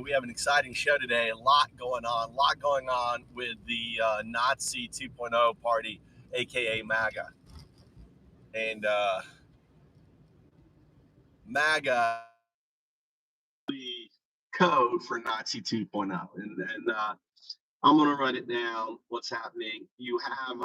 we have an exciting show today. A lot going on with the Nazi 2.0 party, aka MAGA. And MAGA the code for Nazi 2.0. And I'm going to run it down. What's happening? You have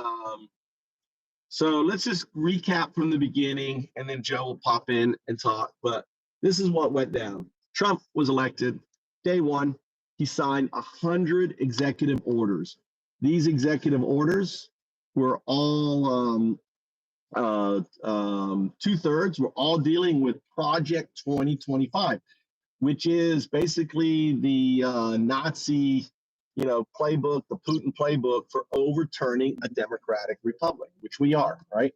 so let's just recap from the beginning, and then Joe will pop in and talk. But this is what went down. Trump was elected. Day one, he signed 100 executive orders. These executive orders were all two-thirds were all dealing with Project 2025, which is basically the Nazi playbook, the Putin playbook for overturning a democratic republic, which we are, right?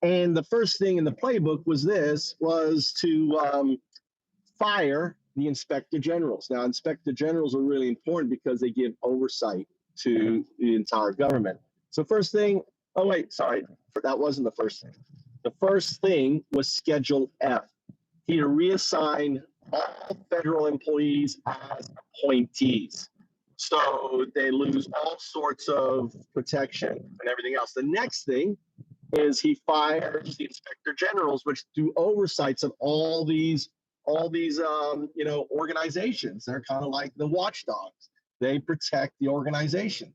And the first thing in the playbook was to fire the inspector generals. Now, inspector generals are really important because they give oversight to the entire government. So first thing, that wasn't the first thing. The first thing was Schedule F. He reassigned all federal employees as appointees. So they lose all sorts of protection and everything else. The next thing is he fires the inspector generals, which do oversights of all these organizations. They're kind of like the watchdogs. They protect the organization.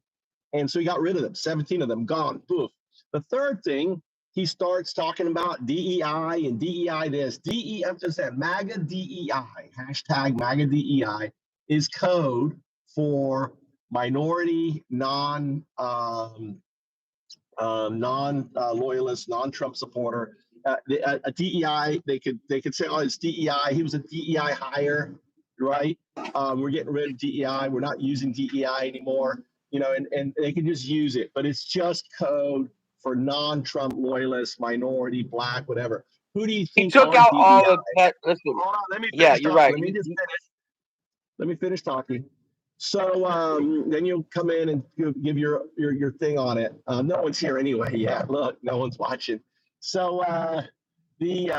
And so he got rid of them, 17 of them gone, poof. The third thing, he starts talking about DEI and DEI this. DEI, MAGA DEI, hashtag MAGA DEI is code for minority, non-loyalist, non-Trump supporter. A DEI, they could say, oh, it's DEI. He was a DEI hire, right? We're getting rid of DEI. We're not using DEI anymore, and they can just use it. But it's just code for non-Trump loyalists, minority, black, whatever. Who do you think he took out DEI? all of that? Listen, hold on, let me finish yeah, talking. you're right. Let me finish talking. So then you'll come in and give your thing on it. No one's here anyway. Yeah, look, no one's watching. So the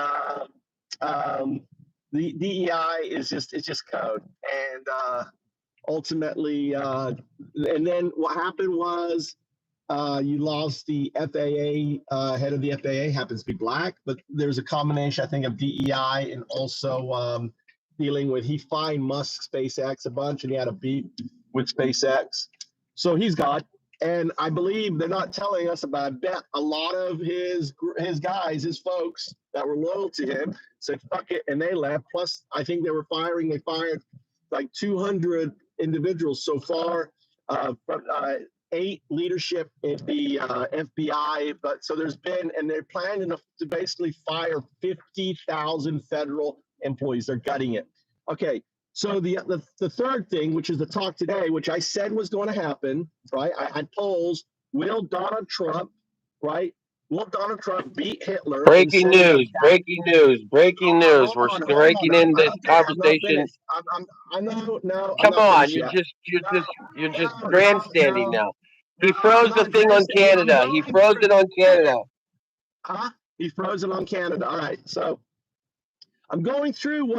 DEI is just code, and ultimately, and then what happened was you lost the FAA head of the FAA, happens to be black, but there's a combination, I think, of DEI and also dealing with, he fined Musk SpaceX a bunch, and he had a beef with SpaceX. So he's gone. And I believe they're not telling us about, I bet a lot of his guys, his folks that were loyal to him said, fuck it, and they left. Plus, I think they fired like 200 individuals so far, from 8 leadership in the FBI. But so there's been, and they're planning to basically fire 50,000 federal employees. They're gutting it. Okay, so the third thing, which is the talk today, which I said was going to happen, right? I had polls. Will Donald Trump beat Hitler? Breaking news. We're breaking in this conversation. Come on, you're just grandstanding now. He froze the thing on Canada. He froze it on Canada. He froze it on Canada. All right, so I'm going through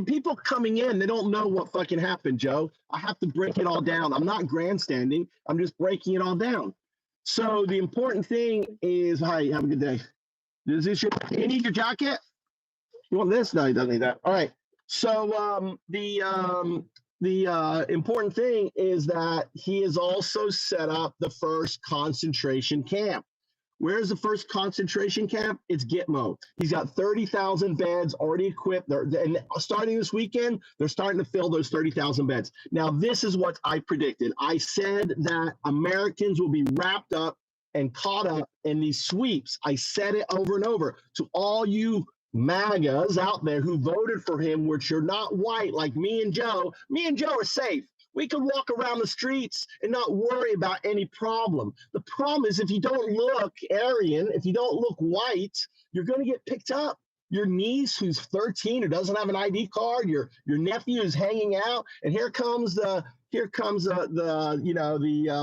people coming in, they don't know what fucking happened, Joe. I have to break it all down. I'm not grandstanding. I'm just breaking it all down. So the important thing is, hi, have a good day. You need your jacket? You want this? No, he doesn't need that. All right. So the important thing is that he has also set up the first concentration camp. Where's the first concentration camp? It's Gitmo. He's got 30,000 beds already equipped. And starting this weekend, they're starting to fill those 30,000 beds. Now, this is what I predicted. I said that Americans will be wrapped up and caught up in these sweeps. I said it over and over to all you MAGAs out there who voted for him, which are not white like me and Joe. Me and Joe are safe. We could walk around the streets and not worry about any problem. The problem is if you don't look Aryan, if you don't look white, you're going to get picked up. Your niece who's 13 who doesn't have an ID card, your nephew is hanging out, and here comes the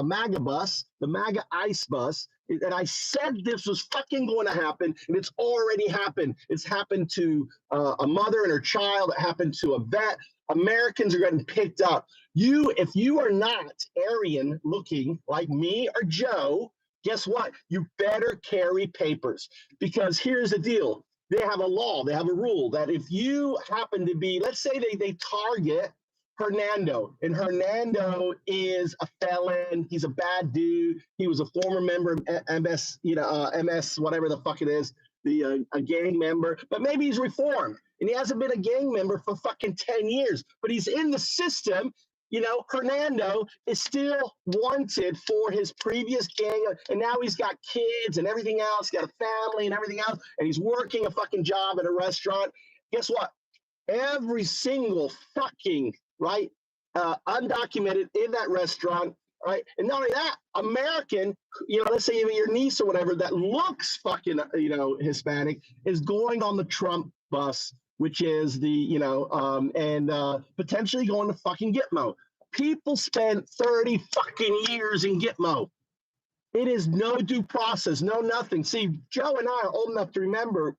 MAGA bus, the MAGA ICE bus. And I said this was fucking going to happen, and it's already happened. It's happened to a mother and her child. It happened to a vet. Americans are getting picked up. If you are not Aryan looking like me or Joe, guess what? You better carry papers, because here's the deal. They have a law, they have a rule that if you happen to be, let's say they target Hernando, and Hernando is a felon, he's a bad dude, he was a former member of MS, MS, whatever the fuck it is, a gang member, but maybe he's reformed, and he hasn't been a gang member for fucking 10 years, but he's in the system. Hernando is still wanted for his previous gang, and now he's got kids and everything else, got a family and everything else, and he's working a fucking job at a restaurant. Guess what? Every single fucking, undocumented in that restaurant, right? And not only that, American, let's say your niece or whatever that looks fucking, Hispanic, is going on the Trump bus, which is the, and potentially going to fucking Gitmo. People spend 30 fucking years in Gitmo. It is no due process, no nothing. See, Joe and I are old enough to remember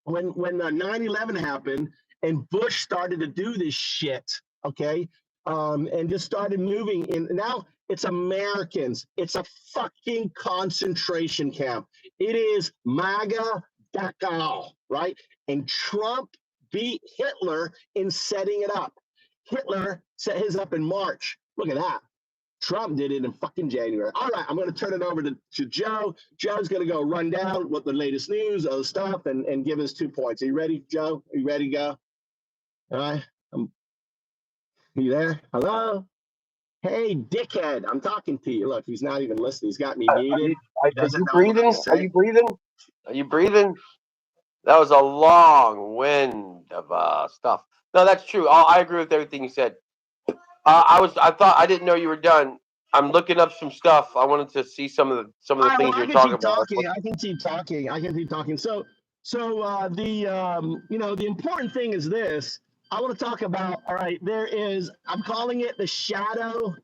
when 9/11 happened and Bush started to do this shit, okay? And just started moving in. Now it's Americans. It's a fucking concentration camp. It is MAGA Dachau, right? And Trump beat Hitler in setting it up. Hitler set his up in March. Look at that. Trump did it in fucking January. All right, I'm going to turn it over to Joe. Joe's going to go run down what the latest news, other stuff, and give us 2 points. Are you ready, Joe? Are you ready to go? All right. You there? Hello? Hey, dickhead, I'm talking to you. Look, he's not even listening. He's got me muted. Are you breathing? Are you breathing? Are you breathing? That was a long wind of stuff. No, that's true. I agree with everything you said. I didn't know you were done. I'm looking up some stuff. I wanted to see some of the things you're talking about. I can keep talking. So the important thing is this. I want to talk about, all right, I'm calling it the shadow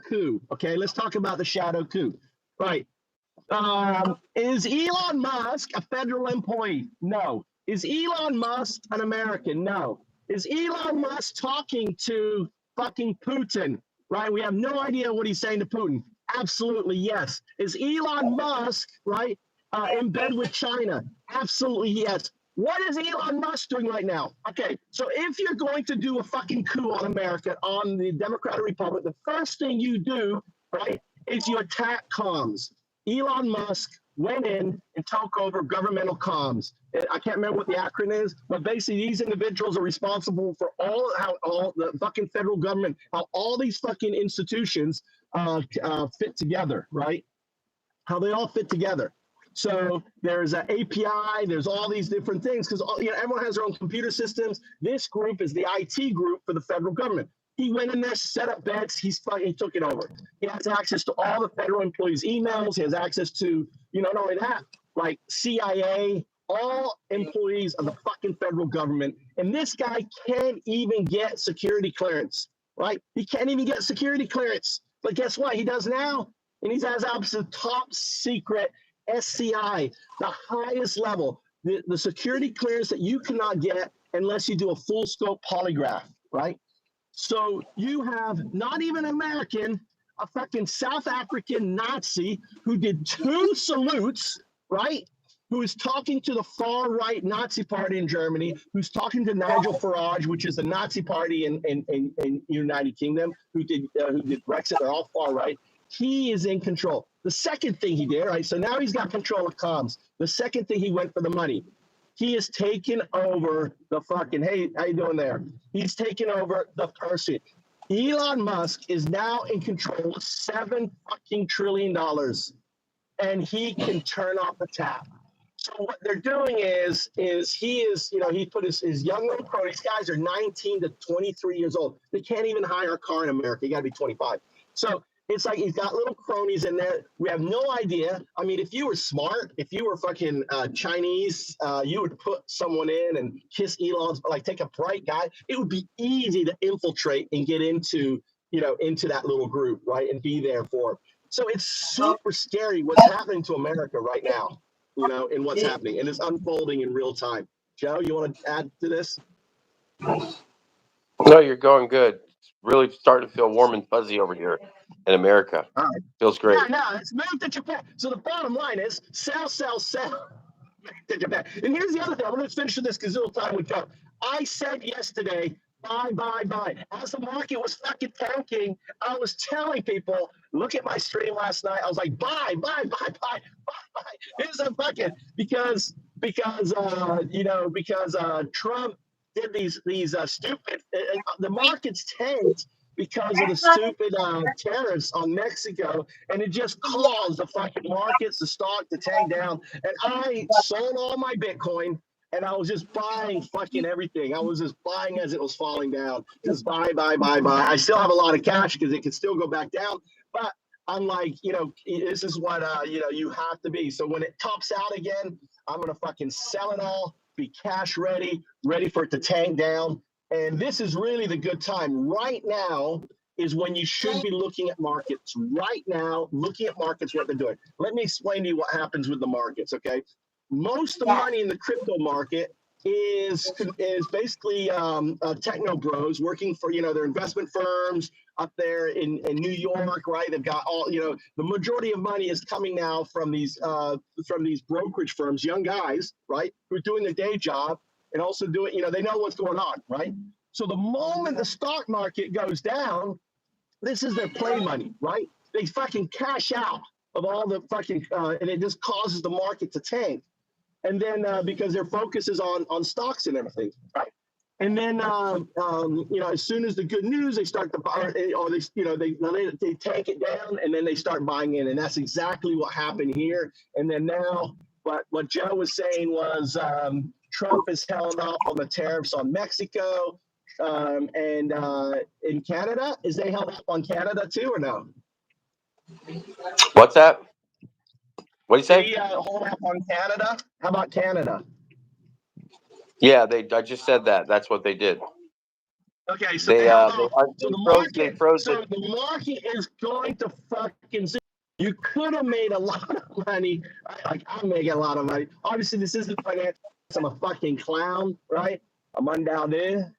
coup. Okay, let's talk about the shadow coup. Right. Is Elon Musk a federal employee? No. Is Elon Musk an American? No. Is Elon Musk talking to fucking Putin? Right? We have no idea what he's saying to Putin. Absolutely, yes. Is Elon Musk, right, in bed with China? Absolutely, yes. What is Elon Musk doing right now? Okay, so if you're going to do a fucking coup on America, on the Democratic Republic, the first thing you do, right, is you attack comms. Elon Musk went in and took over governmental comms. I can't remember what the acronym is, but basically these individuals are responsible for all the fucking federal government, how all these fucking institutions fit together, right? How they all fit together. So there's an API, there's all these different things, because everyone has their own computer systems. This group is the IT group for the federal government. He went in there, set up bets, he took it over. He has access to all the federal employees' emails. He has access to, not only that, like CIA, all employees of the fucking federal government. And this guy can't even get security clearance, right? He can't even get security clearance. But guess what? He does now. And he has access to top secret SCI, the highest level, the security clearance that you cannot get unless you do a full scope polygraph, right? So you have not even American, a fucking South African Nazi who did 2 salutes, right? Who is talking to the far right Nazi party in Germany, who's talking to Nigel Farage, which is the Nazi party in United Kingdom, who did Brexit. They're all far right. He is in control. The second thing he did, right? So now he's got control of comms. The second thing, he went for the money. He has taken over the fucking, hey, how you doing there? He's taken over the person. Elon Musk is now in control of $7 fucking trillion, and he can turn off the tap. So what they're doing is he put his young little pro. These guys are 19 to 23 years old. They can't even hire a car in America. You got to be 25. So it's like he's got little cronies in there. We have no idea. I mean, if you were smart, if you were fucking Chinese, you would put someone in and kiss Elon's, like take a bright guy. It would be easy to infiltrate and get into that little group, right, and be there for him. So it's super scary what's happening to America right now, and what's happening, and it's unfolding in real time. Joe, you want to add to this? No, you're going good. It's really starting to feel warm and fuzzy over here in America. All right. Feels great. Yeah, no, it's Move to Japan. So the bottom line is sell, sell, sell. To Japan. And here's the other thing. I'm going to finish with this because it'll time would come. I said yesterday, buy, buy, buy. As the market was fucking tanking, I was telling people, look at my stream last night. I was like, buy, buy, buy, buy, buy, buy. Here's a bucket because Trump did these stupid. The market's tanked because of the stupid tariffs on Mexico, and it just caused the fucking markets, the stock to tank down. And I sold all my Bitcoin, and I was just buying fucking everything. I was just buying as it was falling down. Just buy, buy, buy, buy. I still have a lot of cash because it can still go back down, but I'm like, this is what you have to be. So when it tops out again, I'm gonna fucking sell it all, be cash ready for it to tank down. And this is really the good time. Right now is when you should be looking at markets. Right now, looking at markets, what they're doing. Let me explain to you what happens with the markets, okay? Most of the money in the crypto market is basically techno bros working for, their investment firms up there in New York, right? They've got all, the majority of money is coming now from these brokerage firms, young guys, right? Who are doing their day job and also doing, they know what's going on, right? So the moment the stock market goes down, this is their play money, right? They fucking cash out of all the fucking, and it just causes the market to tank. And then because their focus is on stocks and everything, right? And then as soon as the good news, they start to buy, or they tank it down, and then they start buying in, and that's exactly what happened here. And then now, what Joe was saying was Trump is held off on the tariffs on Mexico, and in Canada, is they held up on Canada too, or no? What's that? What do you say? Hold up on Canada. How about Canada? Yeah, I just said that. That's what they did. Okay, so they froze it. The market is going to fucking. You could have made a lot of money. I'm making a lot of money. Obviously, this isn't financial. I'm a fucking clown, right? I'm undoubted.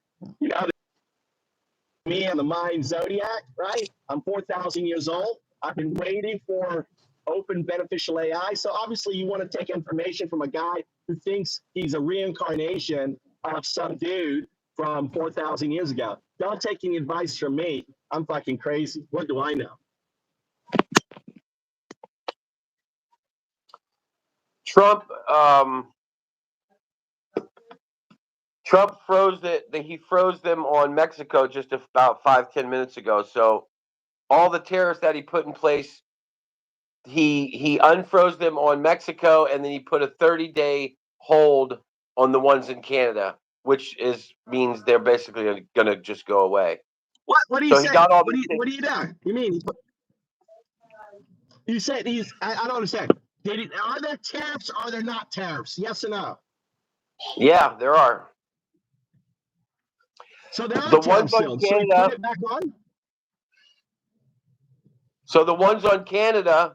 Me and the mind zodiac, right? I'm 4,000 years old. I've been waiting for open beneficial AI. So obviously, you want to take information from a guy who thinks he's a reincarnation of some dude from 4,000 years ago. Don't take any advice from me. I'm fucking crazy. What do I know? Trump froze it. He froze them on Mexico just about 5-10 minutes ago. So all the tariffs that he put in place, he unfroze them on Mexico, and then he put a 30-day hold on the ones in Canada, which means they're basically going to just go away. What do you say? What do you do? You mean you said he's? I don't understand. Are there tariffs? Or are there not tariffs? Yes or no? Yeah, there are. So there are tariffs still. So you put it back on? So the ones on Canada,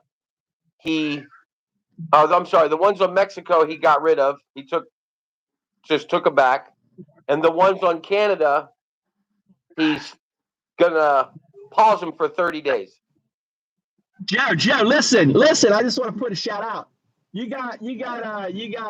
I'm sorry, the ones on Mexico he got rid of. He took them back. And the ones on Canada, he's gonna pause them for 30 days. Joe, listen. I just want to put a shout out. You got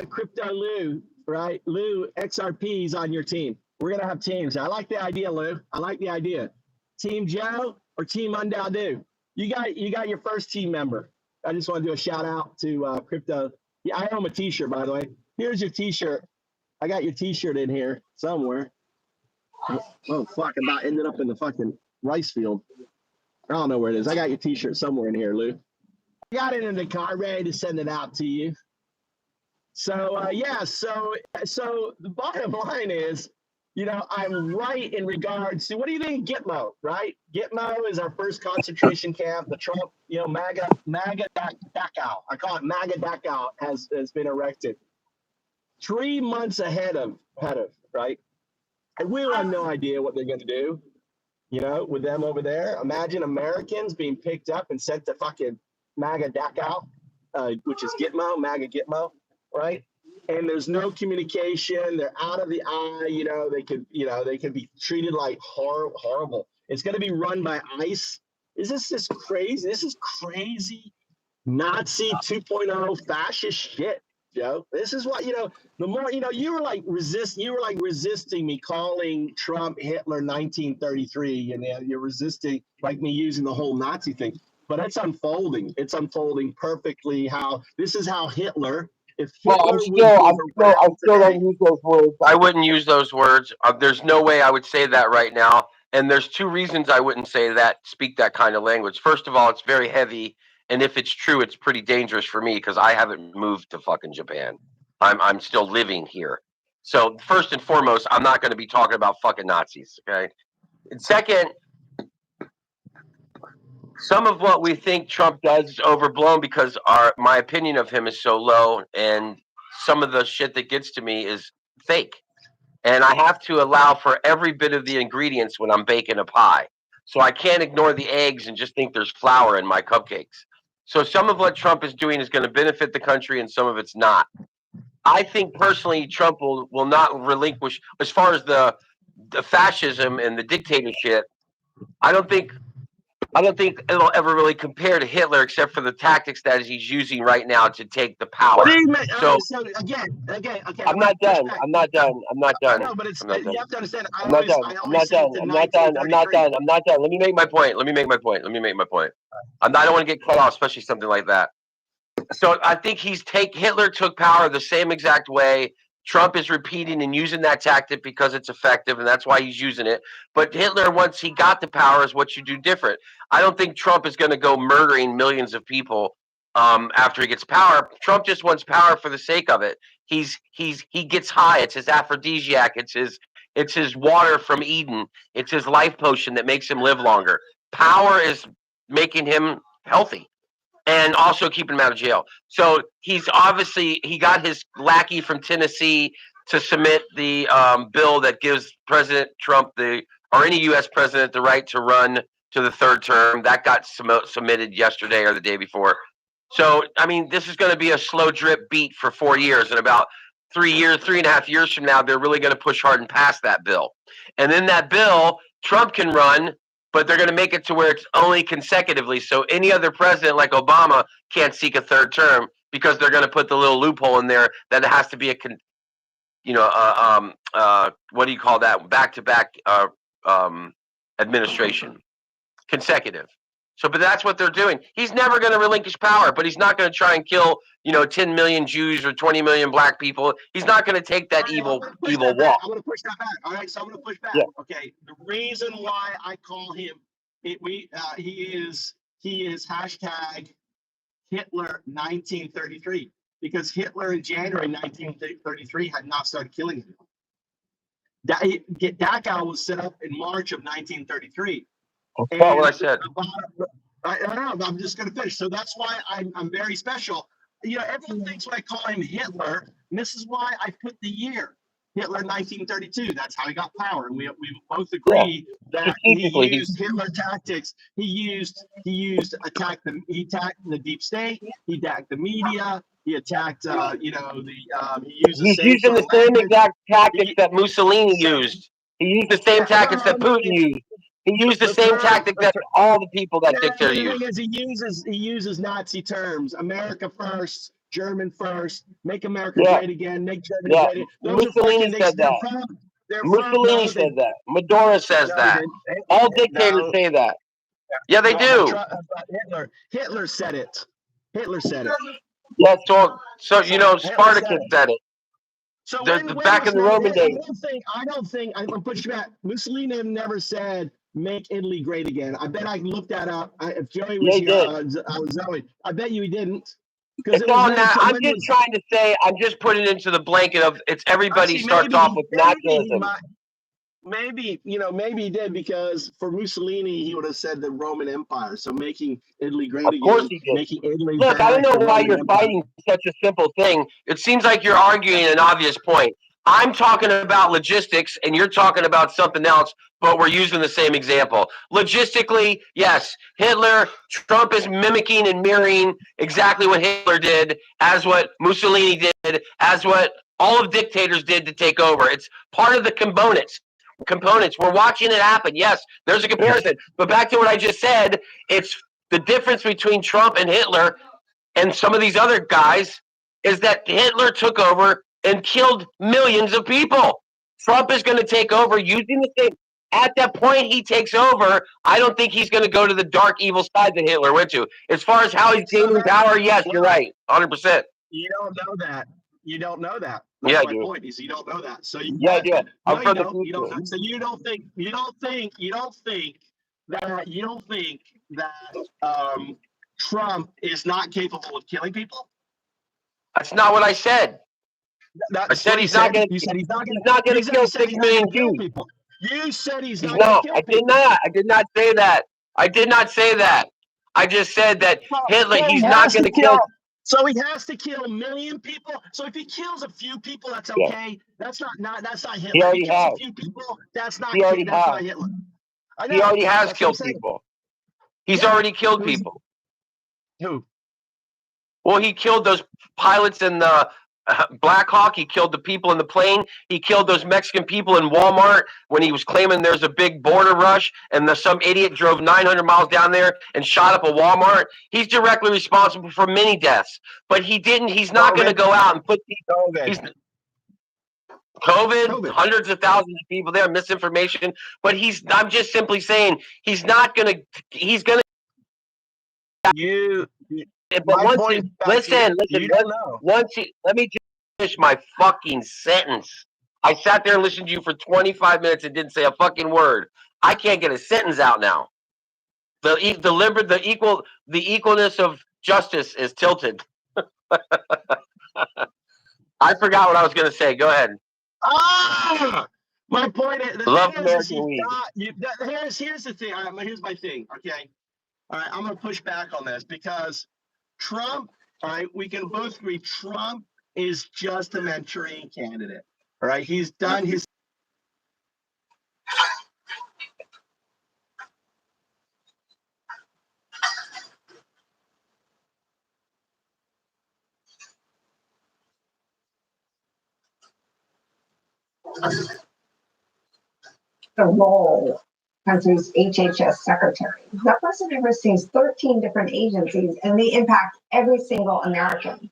Crypto Lou, right? Lou XRP's on your team. We're gonna have teams. I like the idea, Lou. I like the idea. Team Joe or Team Undoubted. You got your first team member. I just want to do a shout out to Crypto. Yeah, I own him a T-shirt, by the way. Here's your T-shirt. I got your T-shirt in here somewhere. Oh fuck! About ended up in the fucking rice field. I don't know where it is. I got your T-shirt somewhere in here, Lou. I got it in the car, ready to send it out to you. So so the bottom line is, I'm right in regards to, what do you think of Gitmo, right? Gitmo is our first concentration camp. The Trump, MAGA Dachau. I call it MAGA Dachau has been erected 3 months ahead of, right? And we have no idea what they're going to do, with them over there. Imagine Americans being picked up and sent to fucking MAGA Dachau, which is Gitmo, MAGA Gitmo, right? and there's no communication. They're out of the eye. They could be treated like horrible. It's going to be run by ICE. Is this just crazy? This is crazy Nazi 2.0 fascist shit, Joe. This is what, the more, you were like resisting me calling Trump Hitler 1933, and you're resisting like me using the whole Nazi thing. But it's unfolding. It's unfolding perfectly this is how Hitler, if Hitler I still don't use those words. I wouldn't use those words. There's no way I would say that right now. And there's two reasons I wouldn't speak that kind of language. First of all, it's very heavy. And if it's true, it's pretty dangerous for me because I haven't moved to fucking Japan. I'm still living here. So first and foremost, I'm not going to be talking about fucking Nazis. Okay. And second, some of what we think Trump does is overblown because my opinion of him is so low, and some of the shit that gets to me is fake. And I have to allow for every bit of the ingredients when I'm baking a pie. So I can't ignore the eggs and just think there's flour in my cupcakes. So some of what Trump is doing is going to benefit the country and some of it's not. I think personally Trump will not relinquish, as far as the fascism and the dictatorship. I don't think it'll ever really compare to Hitler, except for the tactics that he's using right now to take the power. So again, I'm not done. I'm not done. No, but you have to understand. I'm not done. Let me make my point. I don't want to get cut off, especially something like that. So I think Hitler took power the same exact way. Trump is repeating and using that tactic because it's effective, and that's why he's using it. But Hitler, once he got the power, is what you do different. I don't think Trump is going to go murdering millions of people after he gets power. Trump just wants power for the sake of it. He gets high. It's his aphrodisiac. It's his water from Eden. It's his life potion that makes him live longer. Power is making him healthy. And also keeping him out of jail. So he got his lackey from Tennessee to submit the bill that gives President Trump or any U.S. president the right to run to the third term. That got submitted yesterday or the day before. So, I mean, this is going to be a slow drip beat for 4 years. And about 3.5 years from now, they're really going to push hard and pass that bill. And then that bill, Trump can run, but they're going to make it to where it's only consecutively. So any other president like Obama can't seek a third term because they're going to put the little loophole in there that it has to be what do you call that? Back-to-back administration, consecutive. So, but that's what they're doing. He's never going to relinquish power, but he's not going to try and kill, 10 million Jews or 20 million black people. He's not going to take that evil walk. I'm going to push that back. All right, so I'm going to push back. Yeah. Okay, the reason why I call him, he is hashtag Hitler 1933 because Hitler in January 1933 had not started killing him. Dachau was set up in March of 1933. That's not what I said. I don't know. I'm just going to finish. So that's why I'm very special. Everyone thinks when I call him Hitler, and this is why I put the year Hitler 1932. That's how he got power. And we both agree that he used Hitler tactics. He attacked the deep state. He attacked the media. He attacked he used the same exact tactics that Mussolini used. He used the same tactics that Putin used. He used the same tactic that all the people that dictator use. He uses Nazi terms. America first, German first, make America great again, make Germany great again. Mussolini said that. Mussolini said that. Medora says that. All dictators say that. Yeah, they do. Hitler said it. Yeah, so Spartacus said it. So back in the Roman days. I don't think I'm gonna push you back. Mussolini never said make Italy great again. I bet I can look that up. If Joey was here, Zoe, I bet you he didn't. It's all now. I'm just putting it into the blanket of it's everybody starts off with nationalism. Maybe he did because for Mussolini he would have said the Roman Empire. So making Italy great again. Of course he did. Making Italy. Look, I don't know why you're fighting such a simple thing. It seems like you're arguing an obvious point. I'm talking about logistics and you're talking about something else, but we're using the same example. Logistically, yes, Trump is mimicking and mirroring exactly what Hitler did, as what Mussolini did, as what all of dictators did to take over. It's part of the components. We're watching it happen. Yes, there's a comparison. But back to what I just said, it's the difference between Trump and Hitler and some of these other guys is that Hitler took over and killed millions of people. Trump is going to take over using the same. At that point he takes over, I don't think he's going to go to the dark evil side that Hitler went to. As far as how he's gaining power, yes, you're right, 100%. You don't know that. You don't know that. That's my point is you don't know that. So you I'm you don't. So you don't think that Trump is not capable of killing people. That's not what I said. I said he's not going to. You said he's not going to kill 6 million people. You said he's not going to kill people. I did not say that. I did not say that. I just said that Hitler. He's not going to kill. So he has to kill a million people. So if he kills a few people, that's okay. Yeah. That's not Hitler. He already has. A few people. That's not Hitler. He already has killed people. He's already killed people. Who? Well, he killed those pilots in the Black Hawk. He killed the people in the plane. He killed those Mexican people in Walmart when he was claiming there's a big border rush and some idiot drove 900 miles down there and shot up a Walmart. He's directly responsible for many deaths, but he didn't. He's not going to go out and put these. COVID, hundreds of thousands of people there, misinformation. But I'm just simply saying he's not going to. He's going to. But listen. Let me just finish my fucking sentence. I sat there and listened to you for 25 minutes and didn't say a fucking word. I can't get a sentence out now. The equalness of justice is tilted. I forgot what I was going to say. Go ahead. My point is, love American weed. Here's the thing. Here's my thing. Okay. All right. I'm going to push back on this because Trump. All right. We can both agree Trump is just a Manchurian candidate. All right. He's done his. The role as his HHS secretary. That person oversees 13 different agencies and they impact every single American.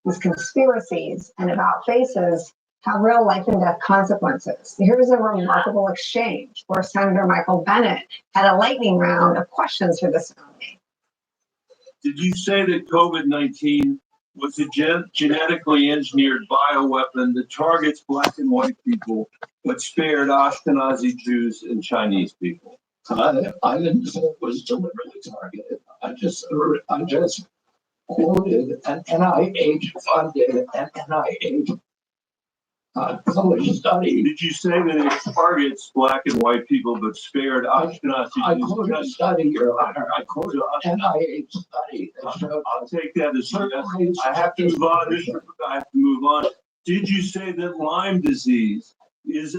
These conspiracies and about faces have real life and death consequences. Here's a remarkable exchange where Senator Michael Bennet had a lightning round of questions for this nominee. Did you say that COVID-19 was a genetically engineered bioweapon that targets black and white people, but spared Ashkenazi Jews and Chinese people? I didn't say it was deliberately targeted. I just quoted an NIH-funded and NIH published study. Did you say that it targets black and white people, but spared Ashkenazi Jews? I quoted a study, Your Honor. I quoted an NIH study that showed. I'll take that as yes. I have to move on. I have to move on. Did you say that Lyme disease is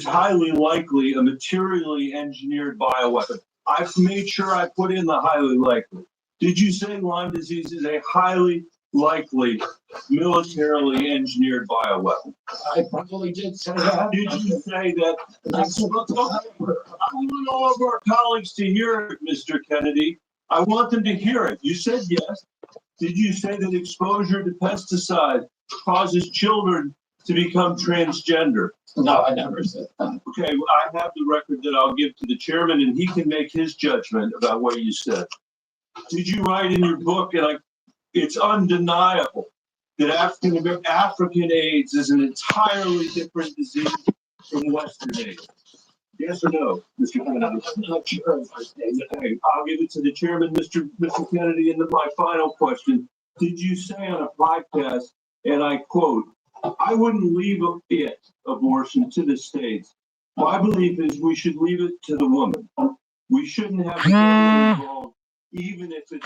highly likely a materially engineered bioweapon? I've made sure I put in the highly likely. Did you say Lyme disease is a highly likely militarily engineered bioweapon? I probably did say that. Did you say that? I want all of our colleagues to hear it, Mr. Kennedy. I want them to hear it. You said yes. Did you say that exposure to pesticide causes children to become transgender? No, I never said that. Okay, well, I have the record that I'll give to the chairman, and he can make his judgment about what you said. Did you write in your book, and it's undeniable that African AIDS is an entirely different disease from Western AIDS? Yes or no, Mr. Kennedy? I'm not sure if I stated that. Okay, I'll give it to the chairman, Mr. Kennedy. And then my final question: did you say on a podcast, and I quote, "I wouldn't leave abortion to the states. My belief is we should leave it to the woman. We shouldn't have the government involved, even if it's."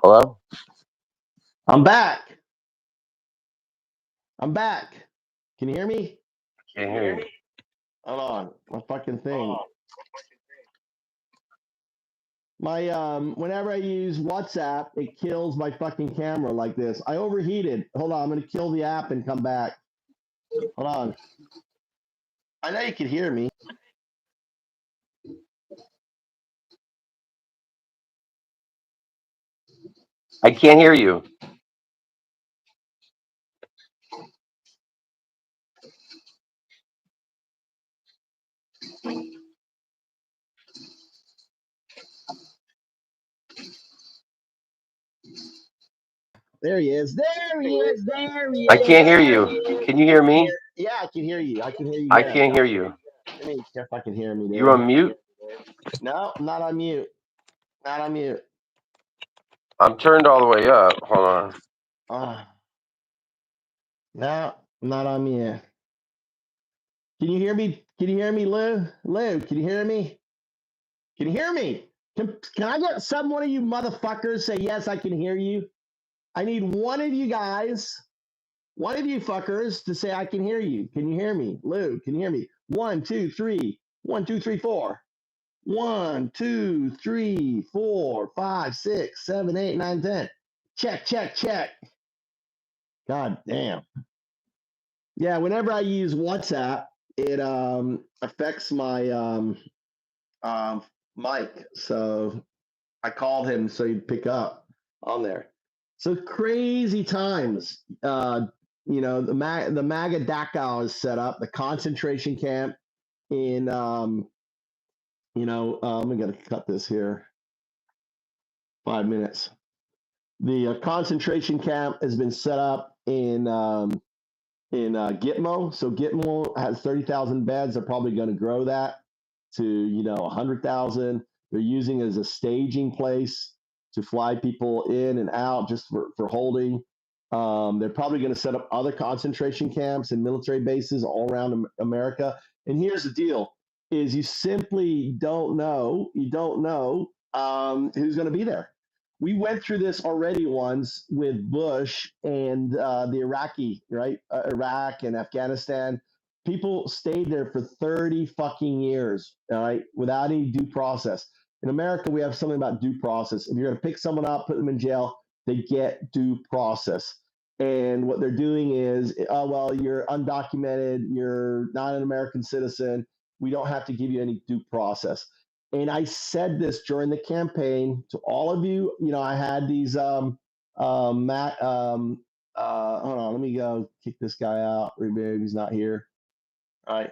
Hello? I'm back. I'm back. Can you hear me? Can't hear you. Hold on. My fucking thing. My whenever I use WhatsApp, it kills my fucking camera like this. I overheated. Hold on, I'm gonna kill the app and come back. Hold on. I know you can hear me. I can't hear you. There he is. There he is. There he is. I can't hear you. Can you hear me? Yeah, I can hear you. I can hear you. I Now. can't hear you. Let me see if I can hear me. Dude. You're on mute? No, not on mute. Not on mute. I'm turned all the way up. Hold on. No, not on mute. Can you hear me? Can you hear me, Lou? Lou, can you hear me? Can you hear me? Can I get one of you motherfuckers say yes, I can hear you? I need one of you guys, one of you fuckers to say I can hear you. Can you hear me? Lou, can you hear me? 1, 2, 3. 1, 2, 3, 4. 1, 2, 3, 4, 5, 6, 7, 8, 9, 10. Check, check, check. God damn. Yeah, whenever I use WhatsApp, it affects my mic. So I called him so he'd pick up on there. So crazy times. The MAGA Dachau is set up, the concentration camp in I'm gonna cut this here. 5 minutes. The concentration camp has been set up in Gitmo. So Gitmo has 30,000 beds. They're probably going to grow that to 100,000. They're using it as a staging place to fly people in and out just for holding. They're probably going to set up other concentration camps and military bases all around America. And here's the deal: is you simply don't know. You don't know who's going to be there. We went through this already once with Bush and the Iraqi, right? Iraq and Afghanistan. People stayed there for 30 fucking years, all right, without any due process. In America, we have something about due process. If you're going to pick someone up, put them in jail, they get due process. And what they're doing is, oh, well, you're undocumented, you're not an American citizen, we don't have to give you any due process. And I said this during the campaign to all of you. I had these hold on, let me go kick this guy out. Maybe he's not here. All right.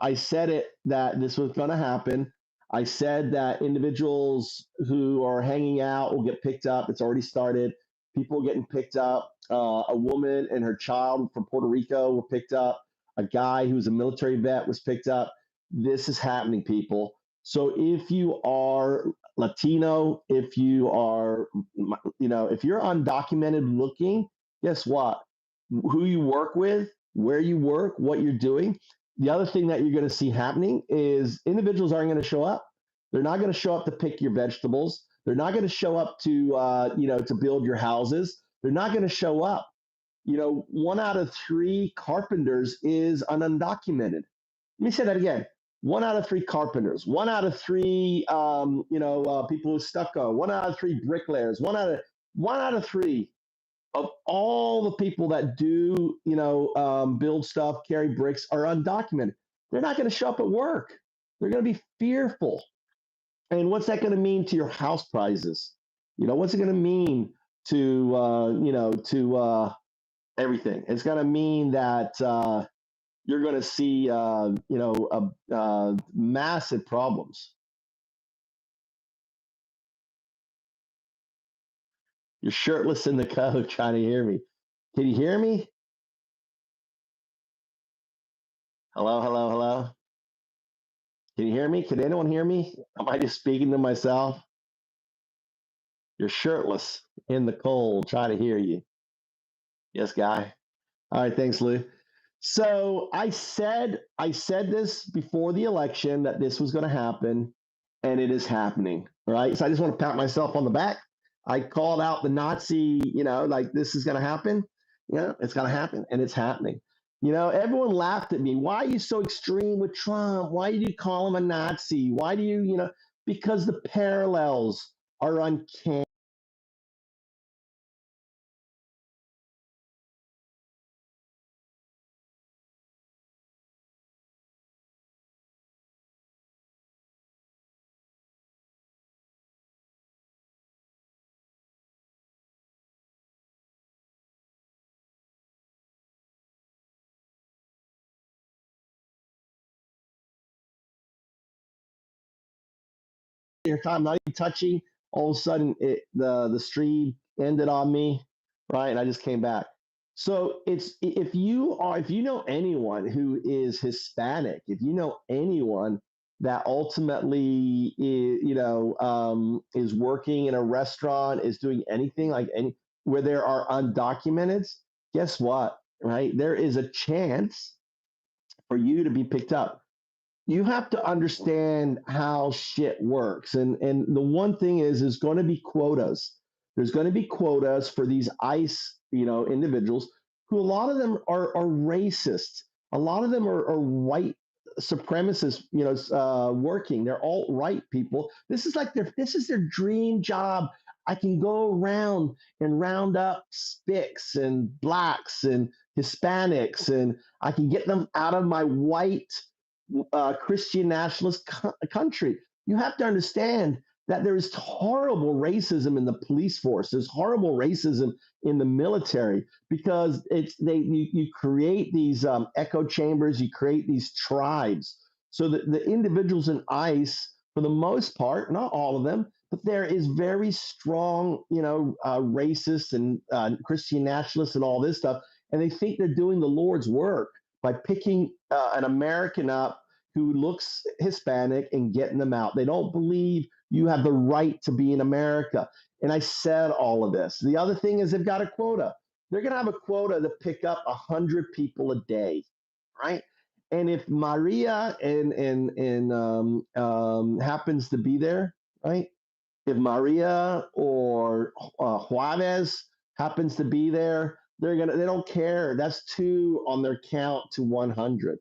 I said it that this was going to happen. I said that individuals who are hanging out will get picked up. It's already started. People getting picked up. A woman and her child from Puerto Rico were picked up. A guy who was a military vet was picked up. This is happening, people. So if you are Latino, if you are, if you're undocumented looking, guess what? Who you work with, where you work, what you're doing. The other thing that you're going to see happening is individuals aren't going to show up. They're not going to show up to pick your vegetables. They're not going to show up to, to build your houses. They're not going to show up. 1 out of 3 carpenters is an undocumented. Let me say that again. 1 out of 3 carpenters, 1 out of 3, people with stucco, 1 out of 3 bricklayers, 1 out of 3 of all the people that do, build stuff, carry bricks are undocumented. They're not going to show up at work. They're going to be fearful. And what's that going to mean to your house prices? What's it going to mean to everything? It's going to mean that you're going to see, massive problems. You're shirtless in the code trying to hear me. Can you hear me? Hello, hello, hello. Can you hear me? Can anyone hear me? Am I just speaking to myself? You're shirtless in the cold trying to hear you. Yes, guy. All right, thanks, Lou. So I said this before the election that this was going to happen, and it is happening. All right. So I just want to pat myself on the back. I called out the Nazi, like this is going to happen. It's going to happen, and it's happening. Everyone laughed at me. Why are you so extreme with Trump? Why do you call him a Nazi? Why do you, because the parallels are uncanny. Your time, not even touching. All of a sudden, the stream ended on me, right? And I just came back. So it's if you know anyone who is Hispanic, if you know anyone that ultimately is working in a restaurant, is doing anything like any where there are undocumented, guess what? Right? There is a chance for you to be picked up. You have to understand how shit works. And the one thing is there's going to be quotas. There's going to be quotas for these ICE, individuals who a lot of them are racist. A lot of them are white supremacists, working. They're alt-right people. This is their dream job. I can go around and round up spics and blacks and Hispanics, and I can get them out of my white Christian nationalist country. You have to understand that there is horrible racism in the police force. There's horrible racism in the military because you create these echo chambers. You create these tribes so that the individuals in ICE, for the most part, not all of them, but there is very strong, racist and Christian nationalists and all this stuff, and they think they're doing the Lord's work by picking an American up who looks Hispanic and getting them out. They don't believe you have the right to be in America. And I said all of this. The other thing is they've got a quota. They're going to have a quota to pick up 100 people a day, right? And if Maria happens to be there, right? If Maria or Juarez happens to be there, they don't care. That's two on their count to 100.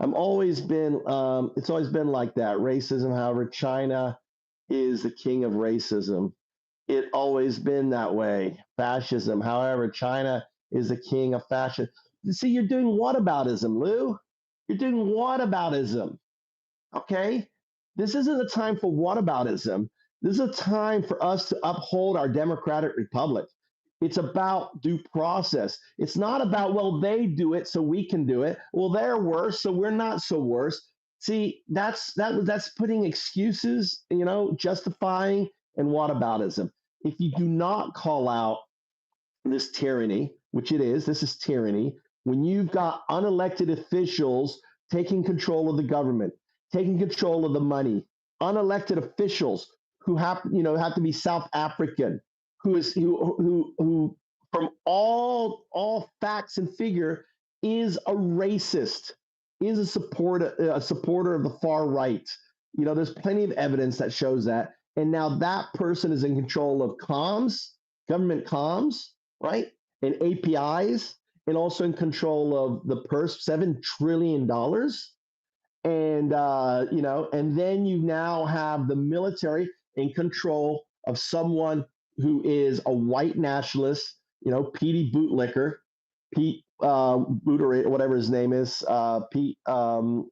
It's always been like that. Racism, however, China is the king of racism. It always been that way. Fascism, however, China is the king of fascism. See, you're doing whataboutism, Lou. You're doing whataboutism. Okay? This isn't a time for whataboutism. This is a time for us to uphold our democratic republic. It's about due process. It's not about, well, they do it, so we can do it. Well, they're worse, so we're not so worse. See, that's putting excuses, justifying and whataboutism. If you do not call out this tyranny, which it is, this is tyranny, when you've got unelected officials taking control of the government, taking control of the money, unelected officials who have to be South African, who from all facts and figure is a racist, is a supporter of the far right. There's plenty of evidence that shows that. And now that person is in control of comms, government comms, right? And APIs, and also in control of the purse, $7 trillion. And and then you now have the military in control of someone who is a white nationalist, Petey Bootlicker, Pete Buttigieg, whatever his name is, Pete. And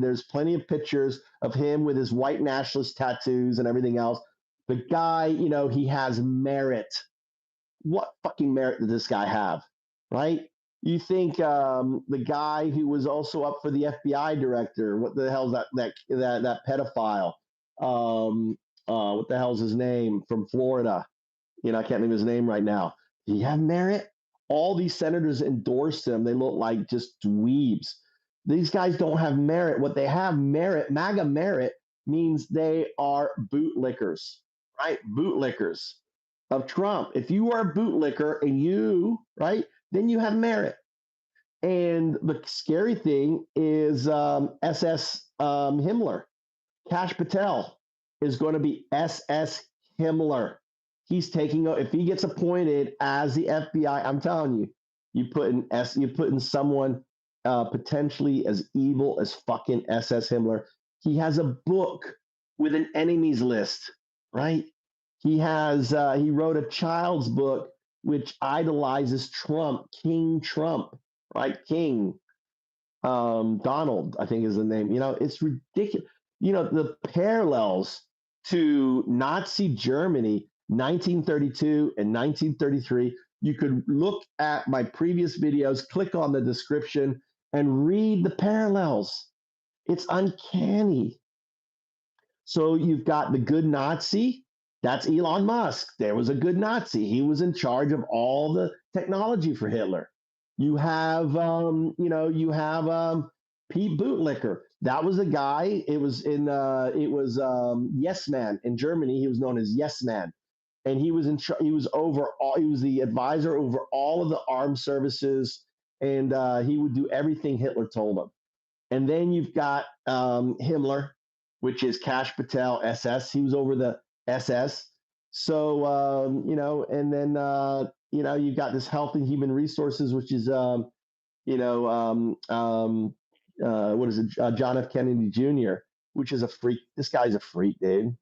there's plenty of pictures of him with his white nationalist tattoos and everything else. The guy, he has merit. What fucking merit did this guy have, right? You think the guy who was also up for the FBI director, what the hell's that pedophile? What the hell's his name from Florida? I can't think of his name right now. Do you have merit? All these senators endorsed him. They look like just dweebs. These guys don't have merit. What they have merit, MAGA merit, means they are bootlickers, right? Bootlickers of Trump. If you are a bootlicker and right, then you have merit. And the scary thing is SS Himmler. Kash Patel is going to be SS Himmler. he's taking. If he gets appointed as the FBI, I'm telling you, you put in someone potentially as evil as fucking SS Himmler. He has a book with an enemies list, right? He wrote a child's book which idolizes Trump, King Trump, right? King Donald, I think is the name. It's ridiculous. The parallels to Nazi Germany, 1932 and 1933. You could look at my previous videos, click on the description, and read the parallels. It's uncanny. So you've got the good Nazi. That's Elon Musk. There was a good Nazi. He was in charge of all the technology for Hitler. You have Pete Bootlicker. That was a guy. It was Yes Man in Germany. He was known as Yes Man, and he was he was over all. He was the advisor over all of the armed services, and he would do everything Hitler told him. And then you've got Himmler, which is Cash Patel SS. He was over the SS. So and then you've got this Health and Human Resources, which is what is it, John F. Kennedy Jr., which is a freak. This guy's a freak, dude.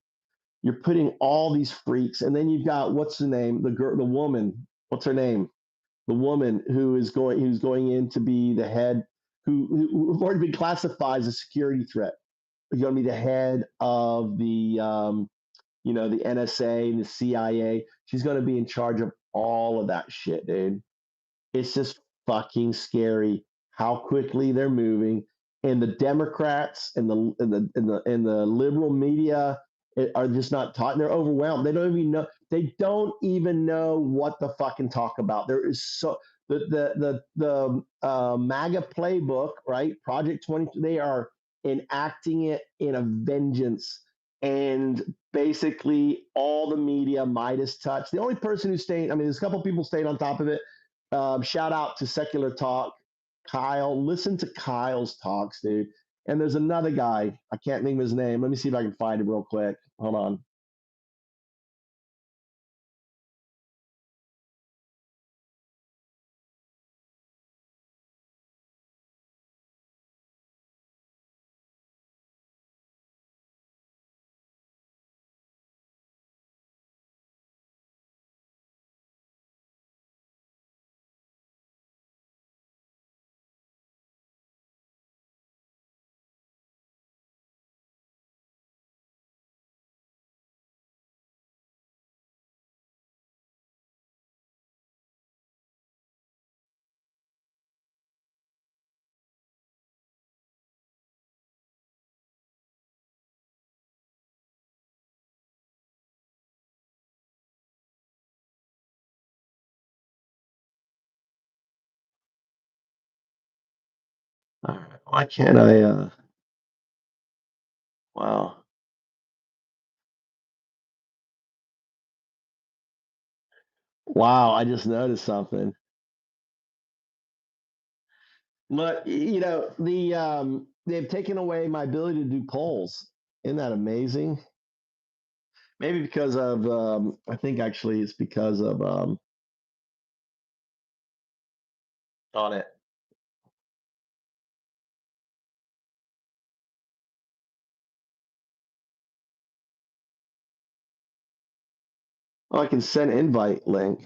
You're putting all these freaks, and then you've got what's the name? The woman. What's her name? The woman who's going in to be the head, who've already been classified as a security threat. Is going to be the head of the NSA and the CIA. She's going to be in charge of all of that shit, dude. It's just fucking scary how quickly they're moving, and the Democrats and the liberal media are just not taught. They're overwhelmed. They don't even know. They don't even know what to fucking talk about. There is so the MAGA playbook, right? Project 20. They are enacting it in a vengeance, and basically all the media Midas touch. The only person who's staying. I mean, there's a couple people staying on top of it. Shout out to Secular Talk, Kyle. Listen to Kyle's talks, dude. And there's another guy. I can't think of his name. Let me see if I can find it real quick. Hold on. All right. Why can't I? Wow. Wow. I just noticed something. Look, they've taken away my ability to do polls. Isn't that amazing? Maybe because of I think actually it's because of on it. Oh, I can send invite link.